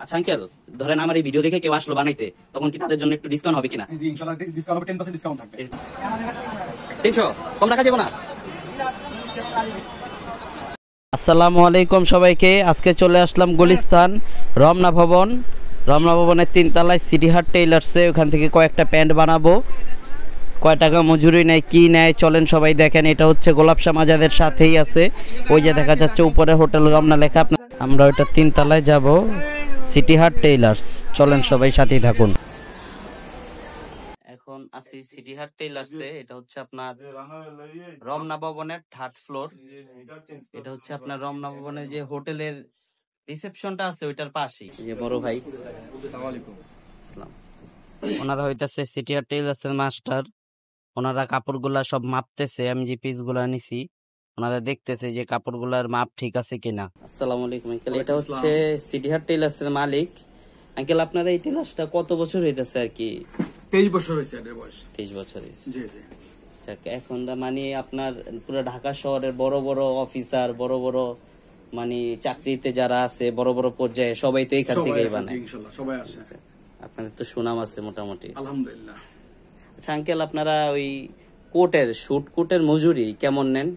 আচ্ছা আঙ্কেল, ধরেন আমার এই ভিডিও দেখে কেউ আসলো বানাইতে, তখন কি তাদের জন্য একটু ডিসকাউন্ট হবে কিনা? জি ইনশাআল্লাহ ডিসকাউন্ট হবে, 10% ডিসকাউন্ট থাকবে। 300 কম রাখা যাবে না? আসসালামু আলাইকুম সবাইকে। আজকে চলে আসলাম গুলিস্তান রমনা ভবন। রমনা ভবনের 3 তলায় সিটি হাট টেইলার্সে। ওখান থেকে কয়েকটা প্যান্ট বানাবো। কয় টাকা মজুরি নেয় কি নেয় চলেন সবাই দেখেন। এটা হচ্ছে গোলাপ শাহ মাজাদের সাথেই আছে, ওই যে দেখা যাচ্ছে উপরে হোটেল রমনা লেখা। আমরা ওইটা 3 তলায় যাব, সিটি হাট টেইলার্স। চলেন সবাই সাথেই থাকুন। এখন আছি সিটি হাট টেইলার্সে। এটা হচ্ছে আপনার রমনা ভবনের 3rd ফ্লোর। এটা হচ্ছে আপনার রমনা ভবনের যে হোটেলের রিসেপশনটা আছে ওইটার পাশেই। যে বড় ভাই, আসসালামু আলাইকুম। আসসালাম। ওনারা হইতাছে সিটি হাট টেইলার্সের মাস্টার। ওনারা কাপড়গুলা সব মাপতেছে। আমি যে পিসগুলা নিছি ওনারা দেখতেছে যে কাপড়গুলার মাপ ঠিক আছে কিনা। আসসালামু আলাইকুম আঙ্কেল, এটা হচ্ছে সিটি হাট টেইলার্সের মালিক। আঙ্কেল আপনার এই টেইলার্সটা কত বছর হইতেছে? আর কি 23 বছর হয়েছে এর বয়স। 23 বছর হয়েছে। জি জি। এখন মানে আপনার পুরো ঢাকা শহরের বড় বড় অফিসার, বড় বড় মানে চাকরিতে যারা আছে বড় বড় পর্যায়ে সবাই তো এইখান থেকেই বানায়। ইনশাআল্লাহ সবাই আসে। আপনাদের তো সুনাম আছে মোটামুটি। আলহামদুলিল্লাহ। আচ্ছা আঙ্কেল, আপনারা ওই কোটের শুট কোটের মজুরি কেমন নেন?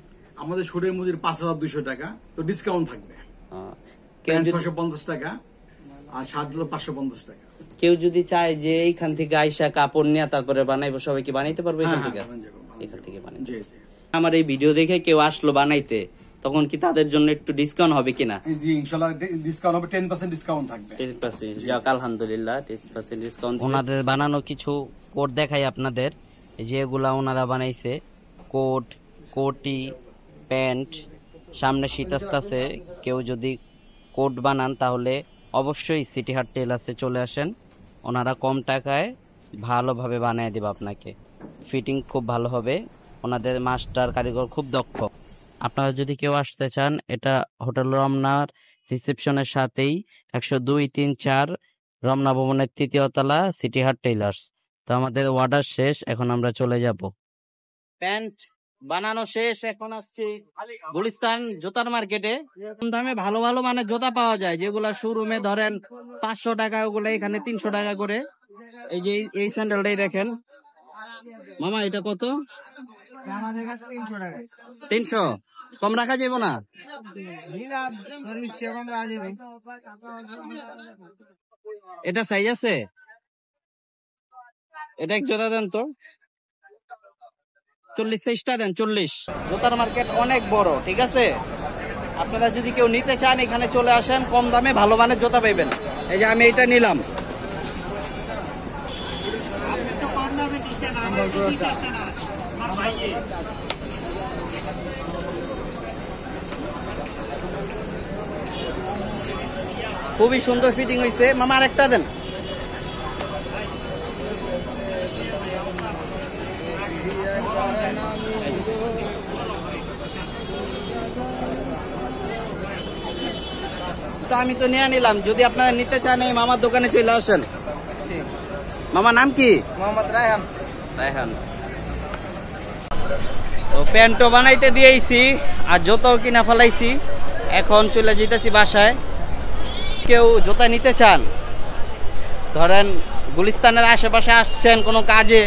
আমাদের শুটের মজুরি 5200 টাকা, তো ডিসকাউন্ট থাকবে। কেউ যদি 650 টাকা আর শার্ট হলো 550 টাকা। কেউ যদি চায় যে এইখান থেকে আইসা কাপড় নিয়ে তারপরে বানাইবো, সবাই কি বানাইতে পারবে এখান থেকে? এখান থেকে বানাই। জি জি। আমার এই ভিডিও দেখে কেউ আসলো বানাইতে, তখন কি তাদের জন্য একটু ডিসকাউন্ট হবে কিনা? জি ইনশাআল্লাহ ডিসকাউন্ট হবে, 10% ডিসকাউন্ট থাকবে। 10%। যাক আলহামদুলিল্লাহ, 10% ডিসকাউন্ট। ওনাদের বানানো কিছু কোট দেখাই আপনাদের। এই যে এগুলা ওনারা বানাইছে, কোট, কোটি, প্যান্ট। সামনে শীত আসতেছে, কেউ যদি কোট বানান তাহলে অবশ্যই সিটি হাট টেইলার্সে চলে আসেন। ওনারা কম টাকায় ভালোভাবে বানিয়ে দেবে আপনাকে। ফিটিং খুব ভালো হবে। ওনাদের মাস্টার কারিগর খুব দক্ষ। আপনারা যদি কেউ আসতে চান, এটা হোটেল রমনার রিসেপশনের সাথেই 102-3-4 রমনা ভবনের 3য় তলা, সিটি হাট টেইলার্স। তো আমাদের অর্ডার শেষ, এখন আমরা চলে যাব। প্যান্ট বানানো শেষ, এখন আসছি গুলিস্তান জুতার মার্কেটে। কম দামে ভালো ভালো মানে জুতা পাওয়া যায়, যেগুলা শোরুমে ধরেন 500 টাকা, ওগুলা এখানে 300 টাকা করে। এই যে এই স্যান্ডেলটাই দেখেন মামা, এটা কত? আমাদের কাছে 300 টাকা। 300 কম রাখা যাবে না? এটা সাইজ আছে? এটা এক জোড়া দেন তো, 40 সাইজটা দেন। 40। জুতার মার্কেট অনেক বড়, ঠিক আছে? আপনারা যদি কেউ নিতে চান এখানে চলে আসেন, কম দামে ভালো মানের জুতা পাইবেন। এই যে আমি এটা নিলাম। খুবই সুন্দর ফিটিং হয়েছে মামা, আরেকটা দেন। তো আমি তো নিয়ে নিলাম, যদি আপনারা নিতে চান এই মামার দোকানে চলে আসেন। মামার নাম কি? মোহাম্মদ রায়হান। রায়হান। তো প্যান্টও বানাইতে দিয়েছি আর জুতাও কিনা ফেলাইছি। এখন চলে যেতেছি বাসায়। কেউ জুতা নিতে চান, ধরেন গুলিস্তানের আশেপাশে আসছেন কোনো কাজে,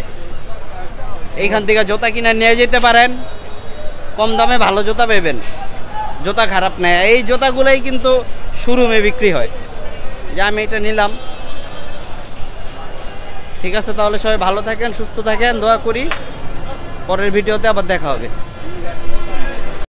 এইখান থেকে জুতা কিনা নিয়ে যেতে পারেন। কম দামে ভালো জুতা পাবেন, জুতা খারাপ নেই। এই জুতাগুলোই কিন্তু শোরুমে বিক্রি হয়। যে আমি এটা নিলাম। ঠিক আছে, তাহলে সবাই ভালো থাকেন, সুস্থ থাকেন, দোয়া করি। পরের ভিডিওতে আবার দেখা হবে।